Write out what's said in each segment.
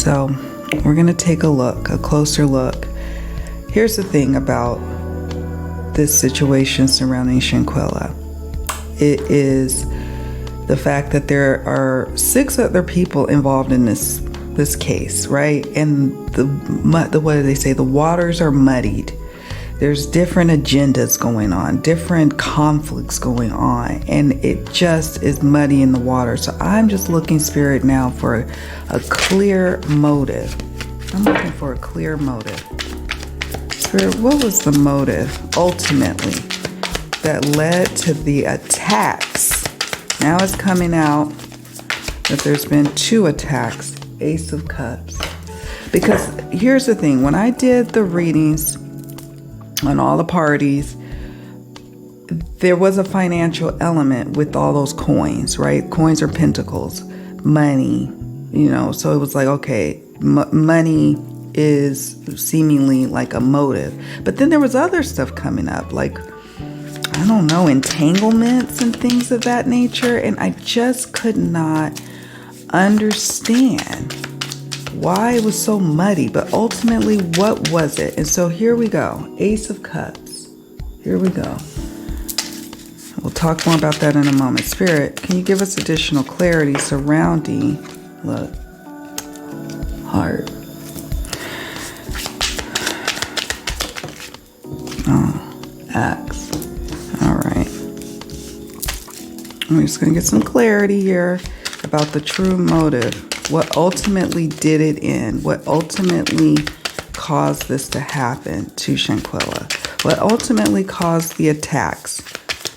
So we're going to take a closer look. Here's the thing about this situation surrounding Shanquella. It is the fact that there are 6 other people involved in this case, right? And what do they say? The waters are muddied. There's different agendas going on, different conflicts going on, and it just is muddy in the water. So I'm just looking, Spirit, now for a clear motive. I'm looking for a clear motive. Spirit, what was the motive ultimately that led to the attacks? Now it's coming out that there's been 2 attacks. Ace of Cups. Because here's the thing, when I did the readings on all the parties, there was a financial element with all those coins, right? Coins are pentacles, money, so it was like, okay, money is seemingly like a motive. But then there was other stuff coming up, like, I don't know, entanglements and things of that nature. And I just could not understand why it was so muddy, but ultimately, what was it? And so here we go. Ace of Cups. Here we go. We'll talk more about that in a moment. Spirit, can you give us additional clarity surrounding, look, heart. Oh, axe. All right. We're just going to get some clarity here about the true motive. What ultimately did it end? What ultimately caused this to happen to Shanquella? What ultimately caused the attacks?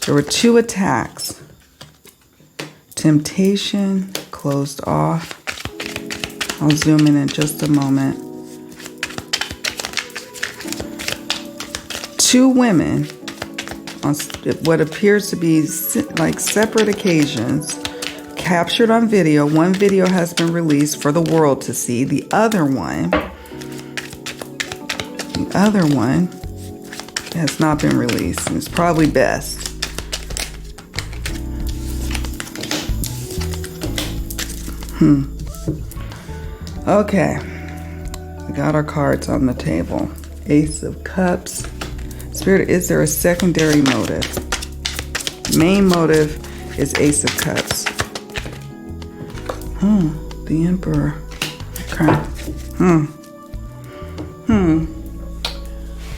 There were 2 attacks. Temptation closed off. I'll zoom in just a moment. 2 women on what appears to be like separate occasions, captured on video. One video has been released for the world to see. The other one has not been released, and it's probably best. Okay, we got our cards on the table. Ace of Cups. Spirit, is there a secondary motive? Main motive is Ace of Cups. The Emperor. Okay.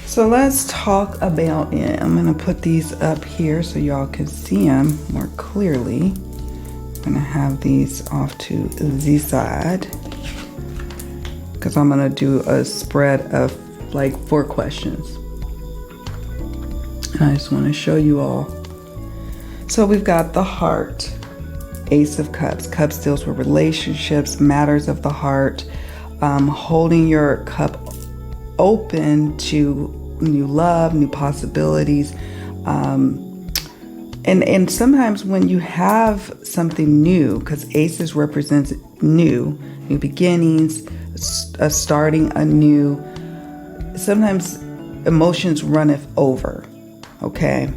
So let's talk about it. I'm going to put these up here so y'all can see them more clearly. I'm going to have these off to the side because I'm going to do a spread of like 4 questions. And I just want to show you all. So we've got the heart. Ace of Cups. Cups deals with relationships, matters of the heart, holding your cup open to new love, new possibilities. And sometimes when you have something new, because aces represents new beginnings, starting anew, sometimes emotions runneth over, okay?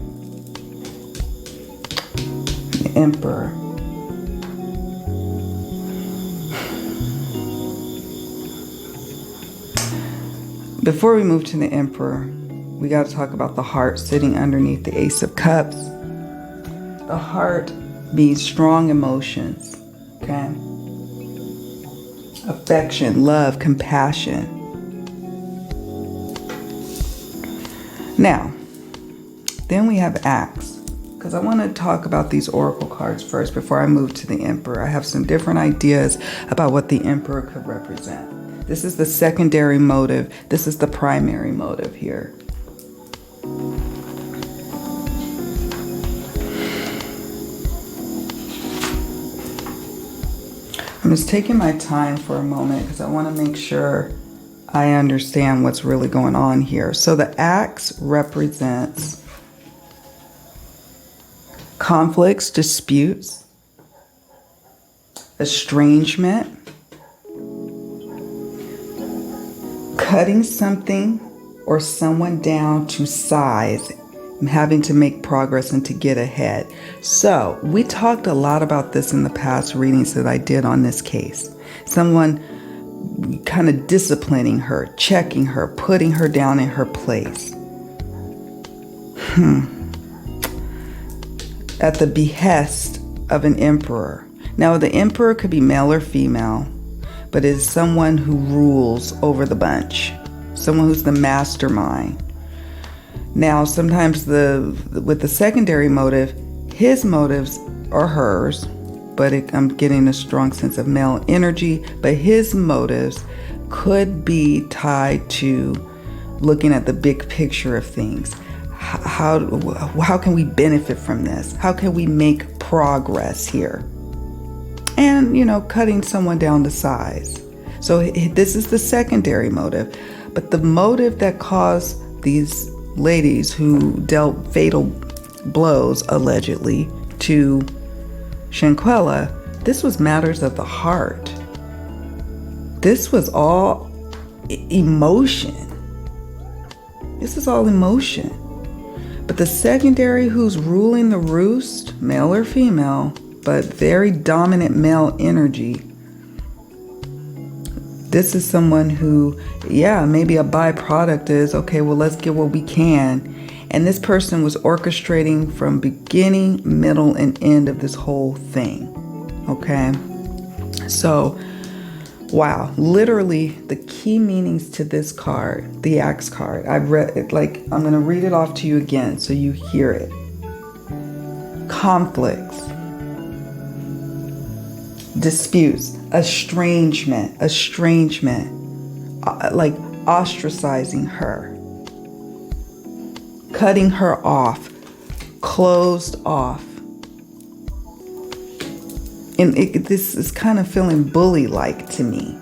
The Emperor. Before we move to the Emperor, we got to talk about the heart sitting underneath the Ace of Cups. The heart means strong emotions, okay? Affection, love, compassion. Now, then we have Axe, because I want to talk about these oracle cards first before I move to the Emperor. I have some different ideas about what the Emperor could represent. This is the secondary motive. This is the primary motive here. I'm just taking my time for a moment because I want to make sure I understand what's really going on here. So the axe represents conflicts, disputes, estrangement, cutting something or someone down to size, having to make progress and to get ahead. So we talked a lot about this in the past readings that I did on this case. Someone kind of disciplining her, checking her, putting her down in her place. At the behest of an emperor. Now, the emperor could be male or female, but it is someone who rules over the bunch, someone who's the mastermind. Now, sometimes with the secondary motive, his motives are hers, but I'm getting a strong sense of male energy, but his motives could be tied to looking at the big picture of things. How can we benefit from this? How can we make progress here? And, cutting someone down to size. So this is the secondary motive. But the motive that caused these ladies who dealt fatal blows, allegedly, to Shanquella, this was matters of the heart. This was all emotion. This is all emotion. But the secondary who's ruling the roost, male or female, but very dominant male energy, this is someone who, maybe a byproduct is, okay, well, let's get what we can. And this person was orchestrating from beginning, middle, and end of this whole thing. Okay? So, wow. Literally, the key meanings to this card, the Axe card, I've read it, I'm going to read it off to you again so you hear it. Conflicts, disputes, estrangement, like ostracizing her, cutting her off, closed off. And this is kind of feeling bully-like to me.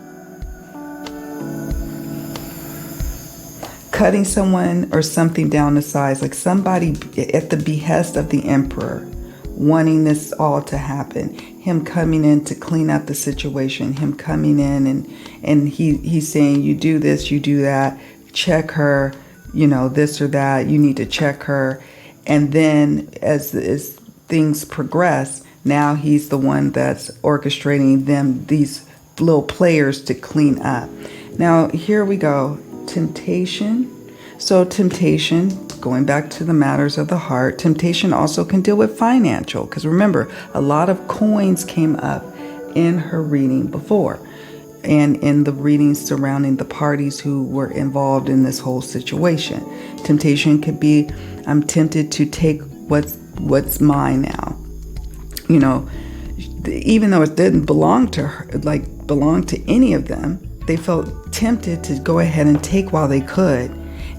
Cutting someone or something down to size, like somebody at the behest of the emperor, wanting this all to happen. Him coming in to clean up the situation. Him coming in and he's saying, you do this, you do that. Check her, this or that. You need to check her. And then as things progress, now he's the one that's orchestrating these little players to clean up. Now, here we go. Temptation. So temptation, going back to the matters of the heart, temptation also can deal with financial. Because remember, a lot of coins came up in her reading before. And in the readings surrounding the parties who were involved in this whole situation. Temptation could be, I'm tempted to take what's mine now. Even though it didn't belong to her, belong to any of them, they felt tempted to go ahead and take while they could.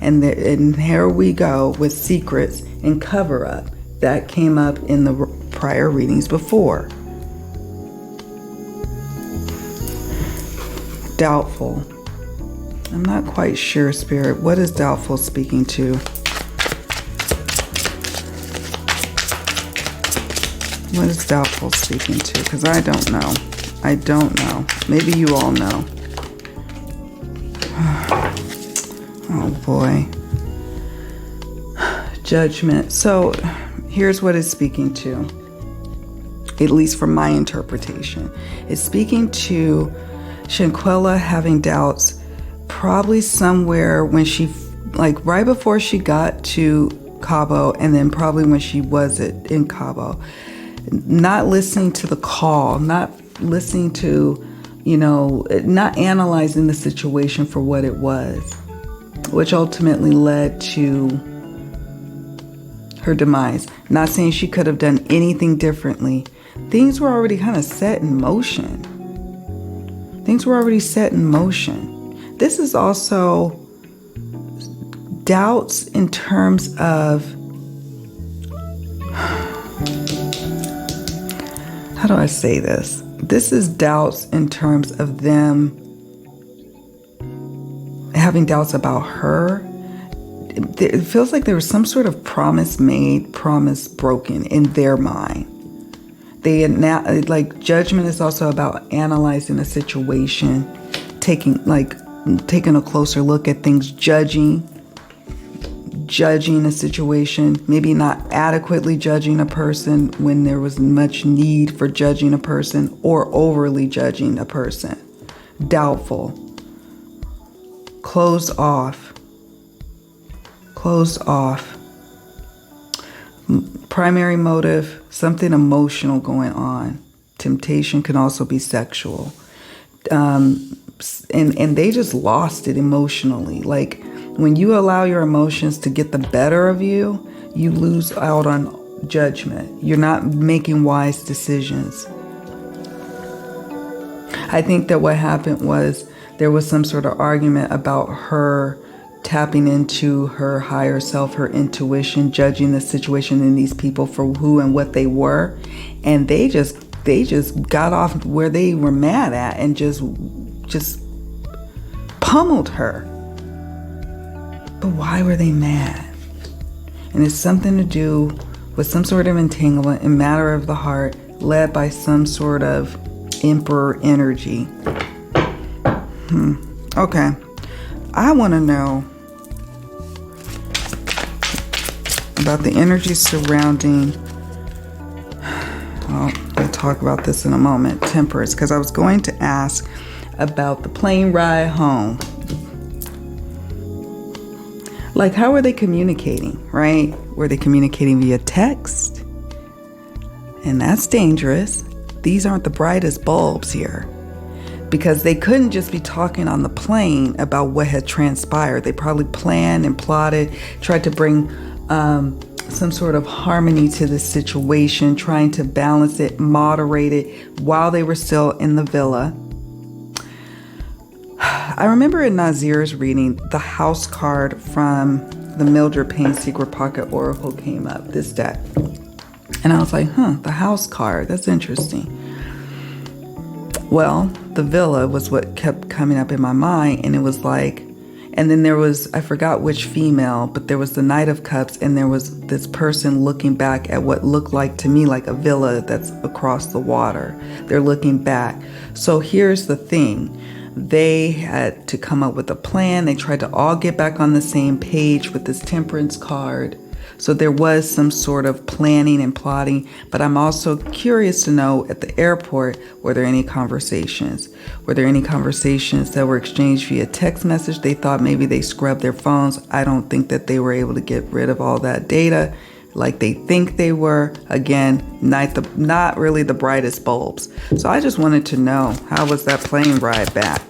And here we go with secrets and cover-up. That came up in the prior readings before. Doubtful. I'm not quite sure, Spirit. What is doubtful speaking to? What is doubtful speaking to? Because I don't know. I don't know. Maybe you all know. Oh boy. Judgment. So here's what it's speaking to. At least from my interpretation. It's speaking to Shanquella having doubts probably somewhere when she, right before she got to Cabo, and then probably when she was in Cabo. Not listening to the call, not listening to, not analyzing the situation for what it was, which ultimately led to her demise. Not saying she could have done anything differently. Things were already kind of set in motion. This is also doubts in terms of, how do I say this? This is doubts in terms of them having doubts about her. It feels like there was some sort of promise made, promise broken in their mind. Judgment is also about analyzing a situation, taking a closer look at things, judging a situation, maybe not adequately judging a person when there was much need for judging a person, or overly judging a person. doubtful, closed off, primary motive, something emotional going on. Temptation can also be sexual. And they just lost it emotionally. Like, when you allow your emotions to get the better of you, you lose out on judgment. You're not making wise decisions. I think that what happened was there was some sort of argument about her tapping into her higher self, her intuition, judging the situation and these people for who and what they were. And they just got off where they were mad at and just pummeled her. But why were they mad? And it's something to do with some sort of entanglement in matter of the heart, led by some sort of emperor energy. Okay. I want to know about the energy surrounding, we'll talk about this in a moment, Temperance, because I was going to ask about the plane ride home. Like, how were they communicating, right? Were they communicating via text? And that's dangerous. These aren't the brightest bulbs here, because they couldn't just be talking on the plane about what had transpired. They probably planned and plotted, tried to bring some sort of harmony to the situation, trying to balance it, moderate it while they were still in the villa. I remember in Nazeer's reading, the house card from the Mildred Payne Secret Pocket Oracle came up, this deck. And I was like, the house card, that's interesting. Well, the villa was what kept coming up in my mind, and it was like, and then there was, I forgot which female, but there was the Knight of Cups, and there was this person looking back at what looked like to me like a villa that's across the water. They're looking back. So here's the thing. They had to come up with a plan. They tried to all get back on the same page with this Temperance card. So there was some sort of planning and plotting, but I'm also curious to know, at the airport, were there any conversations? Were there any conversations that were exchanged via text message? They thought maybe they scrubbed their phones. I don't think that they were able to get rid of all that data like they think they were. Again, not really the brightest bulbs. So I just wanted to know, how was that plane ride back?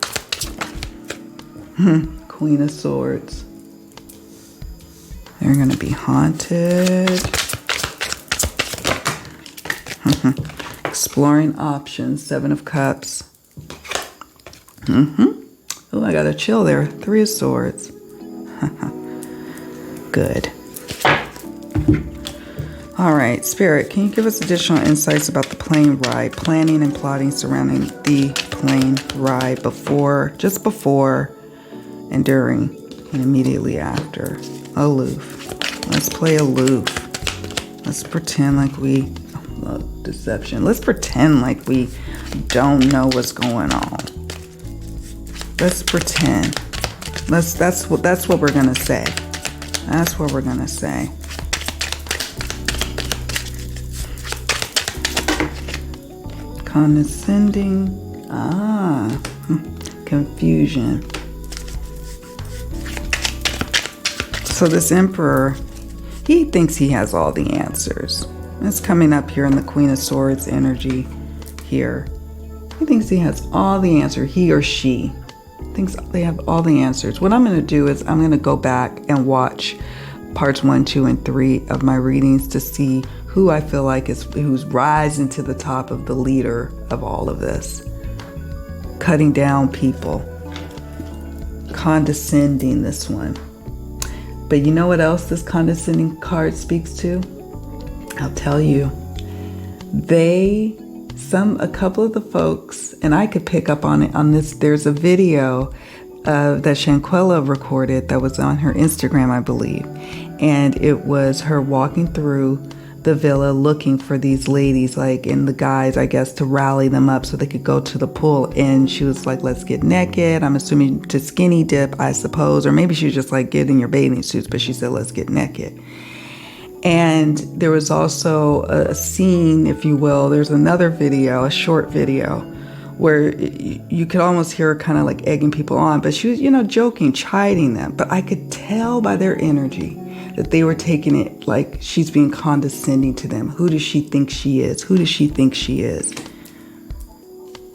Queen of Swords. They're going to be haunted. Exploring options. Seven of Cups. Oh, I got a chill there. Three of Swords. Good. All right, Spirit, can you give us additional insights about the plane ride, planning and plotting surrounding the plane ride just before and during and immediately after? Aloof. Let's play aloof. Let's pretend like deception. Let's pretend like we don't know what's going on. Let's pretend. That's what we're gonna say. That's what we're gonna say. Condescending. Confusion. So this Emperor, he thinks he has all the answers. It's coming up here in the Queen of Swords energy here. He thinks he has all the answers. He or she thinks they have all the answers. What I'm going to do is I'm going to go back and watch parts 1, 2, and 3 of my readings to see who I feel like who's rising to the top of the leader of all of this. Cutting down people. Condescending, this one. But you know what else this condescending card speaks to? I'll tell you. A couple of the folks, and I could pick up on it on this. There's a video that Shanquella recorded that was on her Instagram, I believe. And it was her walking through the villa looking for these ladies, and the guys, I guess, to rally them up so they could go to the pool. And she was like, let's get naked. I'm assuming to skinny dip, I suppose. Or maybe she was just like, get in your bathing suits. But she said, let's get naked. And there was also a scene, if you will. There's another video, a short video, where you could almost hear her kind of like egging people on, but she was, joking, chiding them. But I could tell by their energy that they were taking it like she's being condescending to them. Who does she think she is? Who does she think she is?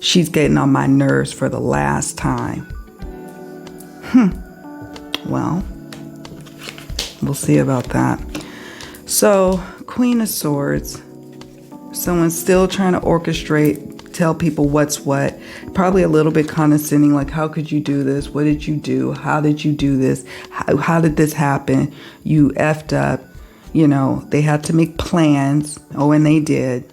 She's getting on my nerves for the last time. Well, we'll see about that. So, Queen of Swords. Someone's still trying to orchestrate, tell people what's what. Probably a little bit condescending, like, how could you do this? What did you do? How did you do this? How did this happen? You effed up. They had to make plans. Oh, and they did.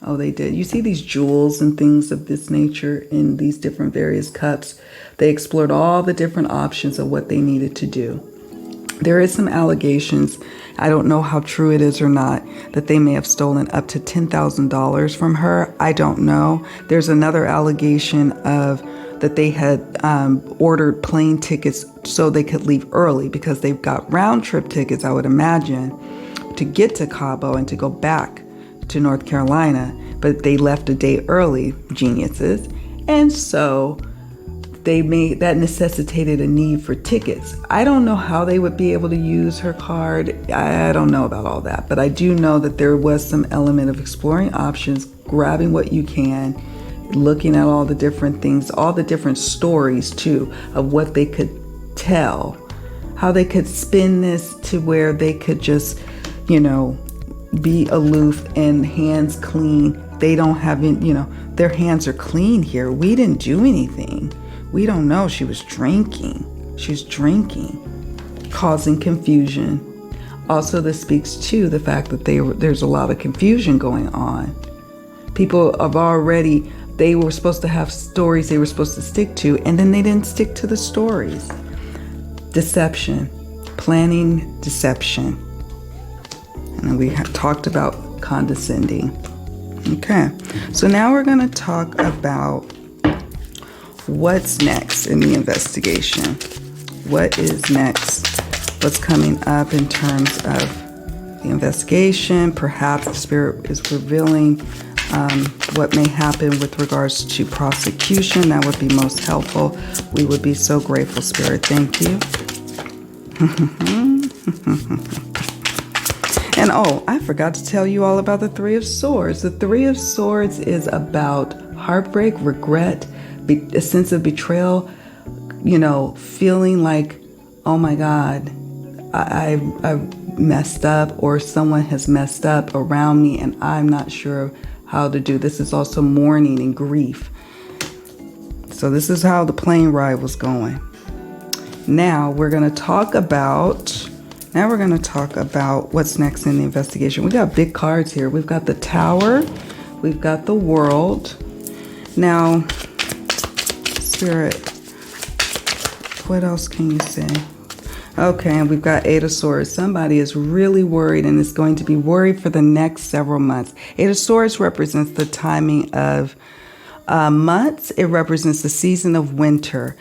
Oh, they did. You see these jewels and things of this nature in these different various cups. They explored all the different options of what they needed to do. There is some allegations, I don't know how true it is or not, that they may have stolen up to $10,000 from her. I don't know. There's another allegation of that they had ordered plane tickets so they could leave early because they've got round trip tickets, I would imagine, to get to Cabo and to go back to North Carolina, but they left a day early, geniuses. And so that necessitated a need for tickets. I don't know how they would be able to use her card. I don't know about all that, but I do know that there was some element of exploring options, grabbing what you can, looking at all the different things, all the different stories too, of what they could tell, how they could spin this to where they could just, be aloof and hands clean. They don't have, their hands are clean here. We didn't do anything. We don't know. She was drinking. She's drinking, causing confusion. Also, this speaks to the fact that there's a lot of confusion going on. People have already, they were supposed to have stories they were supposed to stick to, and then they didn't stick to the stories. Deception, planning deception. And we have talked about condescending. Okay, so now we're going to talk about what's next in the investigation. What is next? What's coming up in terms of the investigation? Perhaps the Spirit is revealing what may happen with regards to prosecution. That would be most helpful. We would be so grateful, Spirit. Thank you. And I forgot to tell you all about the Three of Swords. The Three of Swords is about heartbreak, regret, a sense of betrayal, feeling like, oh my God, I messed up, or someone has messed up around me and I'm not sure how to do. This is also mourning and grief. So this is how the plane ride was going. Now we're going to talk about what's next in the investigation. We got big cards here. We've got the Tower. We've got the World. Now, Spirit, what else can you say? Okay, and we've got Eight of Swords. Somebody is really worried and is going to be worried for the next several months. Eight of Swords represents the timing of months. It represents the season of winter.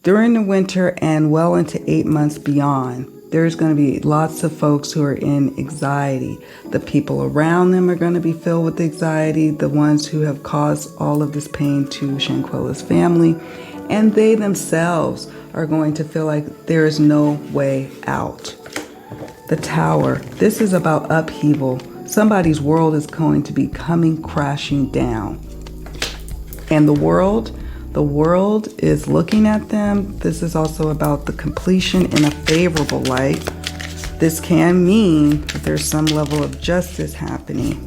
During the winter and well into 8 months beyond, there's going to be lots of folks who are in anxiety. The people around them are going to be filled with anxiety, the ones who have caused all of this pain to Shanquella's family, and they themselves are going to feel like there is no way out. The Tower, this is about upheaval. Somebody's world is going to be coming crashing down. And the world is looking at them. This is also about the completion in a favorable light. This can mean that there's some level of justice happening.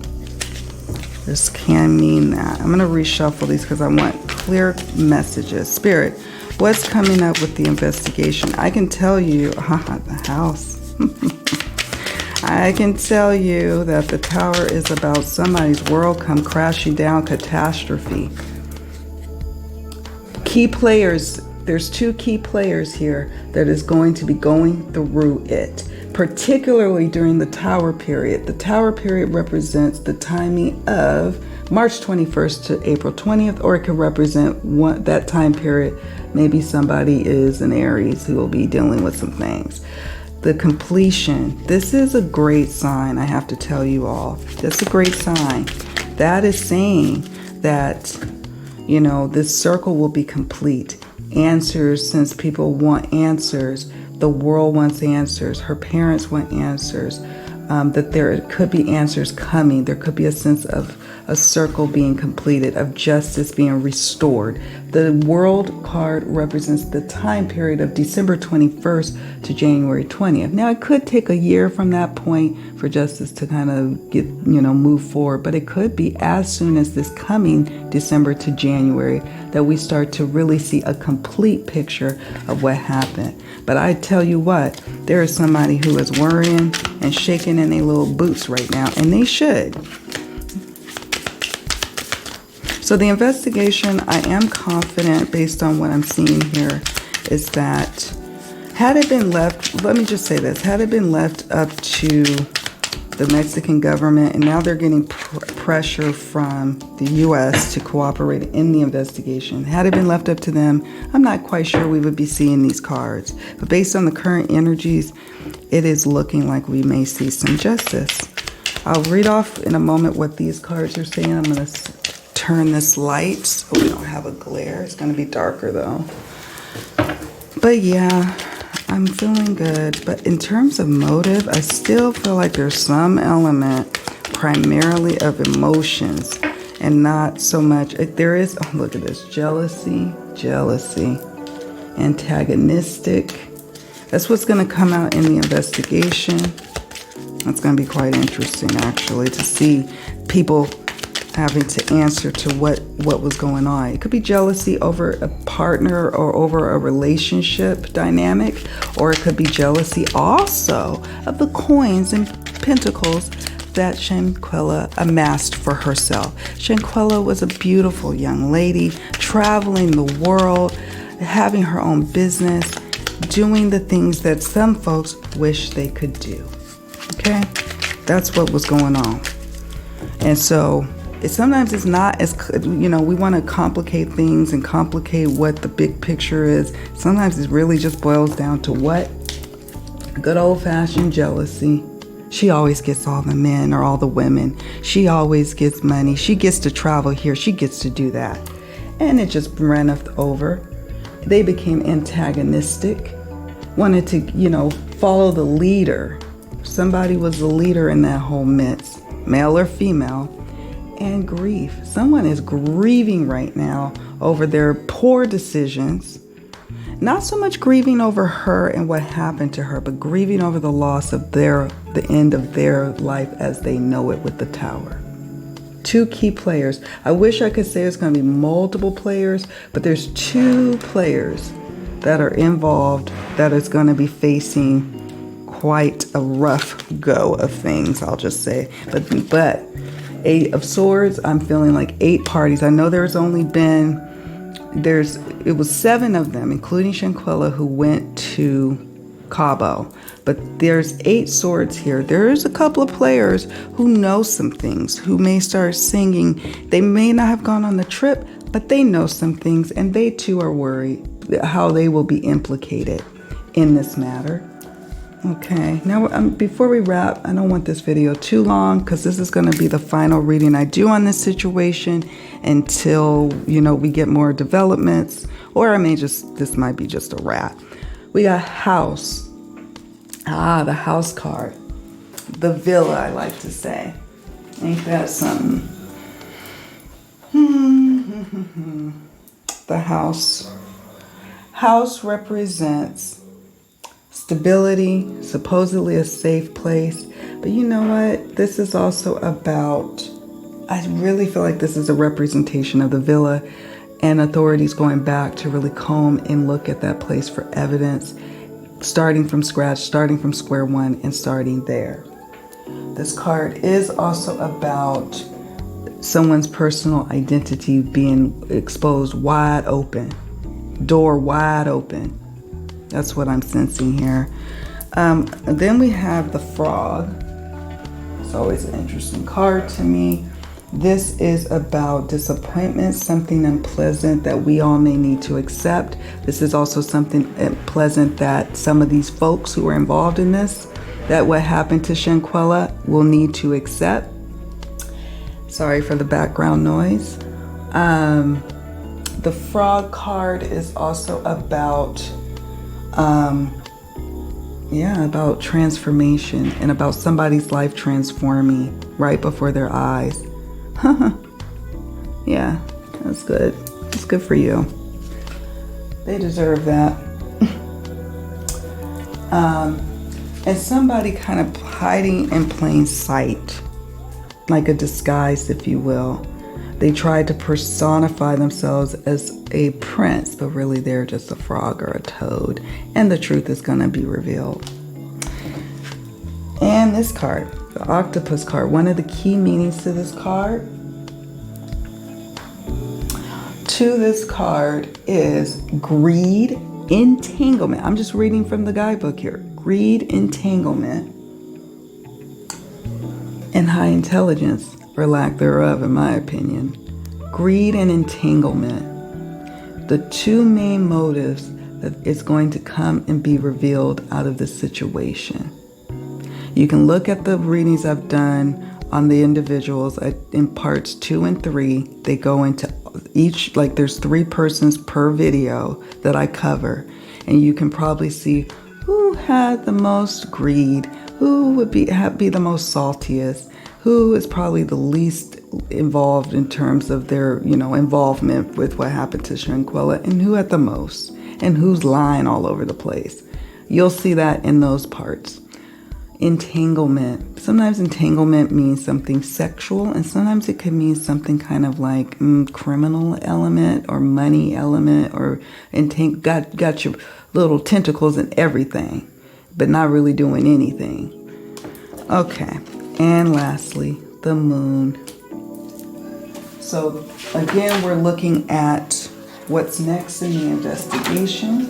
This can mean that. I'm going to reshuffle these because I want clear messages. Spirit, what's coming up with the investigation? I can tell you, the house. I can tell you that the Tower is about somebody's world come crashing down, catastrophe. Key players, there's two key players here that is going to be going through it, particularly during the Tower period. The Tower period represents the timing of March 21st to April 20th, or it could represent that time period. Maybe somebody is an Aries who will be dealing with some things. The completion, this is a great sign, I have to tell you all. That's a great sign. That is saying that You know, this circle will be complete. Answers, since people want answers, the world wants answers, her parents want answers, that there could be answers coming. There could be a sense of a circle being completed, of justice being restored. The world card represents the time period of December 21st to January 20th. Now, it could take a year from that point for justice to kind of get, move forward, but it could be as soon as this coming December to January that we start to really see a complete picture of what happened. But I tell you what, there is somebody who is worrying and shaking in their little boots right now, and they should. So the investigation, I am confident based on what I'm seeing here, is that had it been left, let me just say this, had it been left up to the Mexican government, and now they're getting pressure from the U.S. to cooperate in the investigation. Had it been left up to them, I'm not quite sure we would be seeing these cards. But based on the current energies, it is looking like we may see some justice. I'll read off in a moment what these cards are saying. I'm going to turn this light so we don't have a glare. It's going to be darker though. But yeah, I'm feeling good. But in terms of motive, I still feel like there's some element primarily of emotions and not so much. There is, oh, look at this, jealousy, antagonistic. That's what's going to come out in the investigation. It's going to be quite interesting, actually, to see people having to answer to what was going on. It could be jealousy over a partner or over a relationship dynamic, or it could be jealousy also of the coins and pentacles that Shanquella amassed for herself. Shanquella was a beautiful young lady, traveling the world, having her own business, doing the things that some folks wish they could do. Okay? That's what was going on. And so sometimes it's not as, we want to complicate things and complicate what the big picture is. Sometimes it really just boils down to what? Good old-fashioned jealousy. She always gets all the men or all the women. She always gets money. She gets to travel here. She gets to do that. And it just runneth over. They became antagonistic, wanted to, follow the leader. Somebody was the leader in that whole midst, male or female. And grief. Someone is grieving right now over their poor decisions. Not so much grieving over her and what happened to her, but grieving over the loss of the end of their life as they know it with the tower. Two key players. I wish I could say it's going to be multiple players, but there's two players that are involved that is going to be facing quite a rough go of things, I'll just say. But Eight of Swords, I'm feeling like 8 parties. I know there's only been, it was 7 of them, including Shanquella, who went to Cabo. But there's 8 swords here. There's a couple of players who know some things, who may start singing. They may not have gone on the trip, but they know some things, and they too are worried how they will be implicated in this matter. Okay, now before we wrap, I don't want this video too long because this is going to be the final reading I do on this situation until, we get more developments, or this might be just a wrap. We got house. The house card. The villa, I like to say. Ain't that something? The house. House represents stability, supposedly a safe place. But you know what? This is also about, I really feel like this is a representation of the villa and authorities going back to really comb and look at that place for evidence, starting from scratch, starting from square one, and starting there. This card is also about someone's personal identity being exposed wide open, door wide open. That's what I'm sensing here. Then we have the frog. It's always an interesting card to me. This is about disappointment, something unpleasant that we all may need to accept. This is also something pleasant that some of these folks who are involved in this, that what happened to Shanquella, will need to accept. Sorry for the background noise. the frog card is also about, about transformation and about somebody's life transforming right before their eyes. Yeah, that's good. It's good for you. They deserve that. And somebody kind of hiding in plain sight, like a disguise, if you will. They tried to personify themselves as a prince, but really they're just a frog or a toad. And the truth is going to be revealed. And this card, the octopus card, one of the key meanings to this card is greed, entanglement. I'm just reading from the guidebook here. Greed, entanglement, and high intelligence, or lack thereof, in my opinion. Greed and entanglement. The two main motives that is going to come and be revealed out of this situation. You can look at the readings I've done on the individuals in parts 2 and 3. They go into each, like there's 3 persons per video that I cover. And you can probably see who had the most greed, who would be the most saltiest, who is probably the least involved in terms of their, involvement with what happened to Shanquella, and who had the most, and who's lying all over the place. You'll see that in those parts. Entanglement. Sometimes entanglement means something sexual, and sometimes it can mean something kind of like criminal element or money element, or got your little tentacles in everything, but not really doing anything. Okay, and lastly, the moon. So again, we're looking at what's next in the investigation.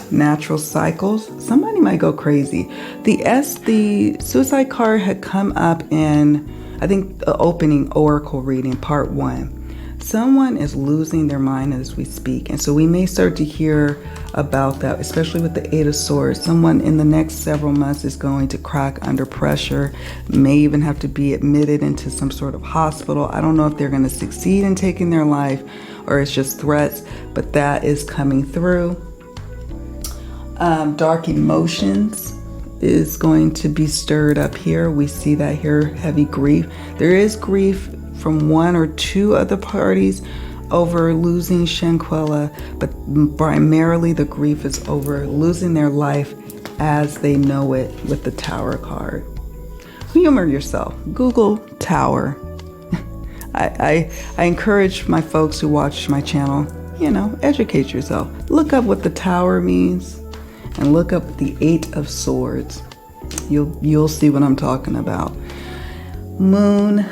Natural cycles. Somebody might go crazy. The suicide card had come up in, I think, the opening oracle reading, part 1. Someone is losing their mind as we speak, and so we may start to hear about that, especially with the 8 of Swords. Someone in the next several months is going to crack under pressure, may even have to be admitted into some sort of hospital. I don't know if they're going to succeed in taking their life or it's just threats, but that is coming through. Dark emotions is going to be stirred up here. We see that here, heavy grief. There is grief from 1 or 2 of the parties over losing Shanquella, but primarily the grief is over losing their life as they know it with the Tower card. Humor yourself. Google Tower. I encourage my folks who watch my channel, educate yourself. Look up what the Tower means and look up the 8 of Swords. You'll see what I'm talking about. Moon.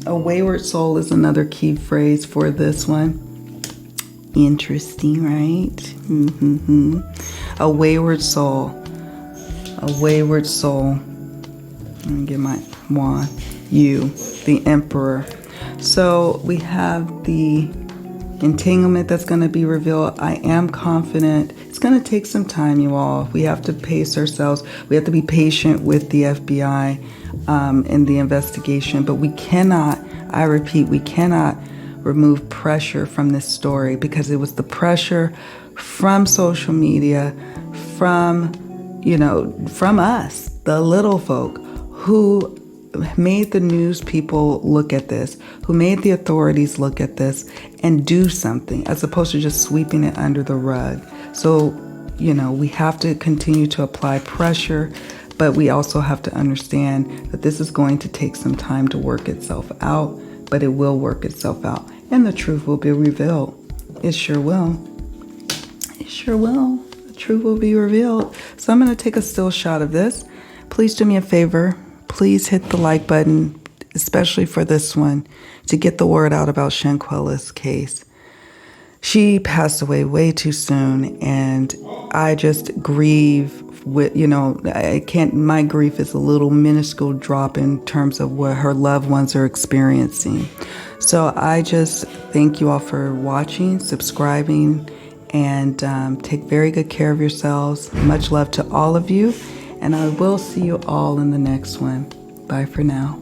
A wayward soul is another key phrase for this one. Interesting, right? A wayward soul. A wayward soul. Let me get my wand. You, the Emperor. So we have the entanglement that's going to be revealed. I am confident. It's going to take some time, you all. We have to pace ourselves. We have to be patient with the FBI in the investigation, but we cannot, I repeat, we cannot remove pressure from this story, because it was the pressure from social media, from us, the little folk, who made the news people look at this, who made the authorities look at this and do something, as opposed to just sweeping it under the rug. So, we have to continue to apply pressure, but we also have to understand that this is going to take some time to work itself out, but it will work itself out, and the truth will be revealed. It sure will. It sure will. The truth will be revealed. So I'm going to take a still shot of this. Please do me a favor. Please hit the like button, especially for this one, to get the word out about Shanquella's case. She passed away way too soon, and I just grieve with, my grief is a little minuscule drop in terms of what her loved ones are experiencing. So I just thank you all for watching, subscribing, and take very good care of yourselves. Much love to all of you, and I will see you all in the next one. Bye for now.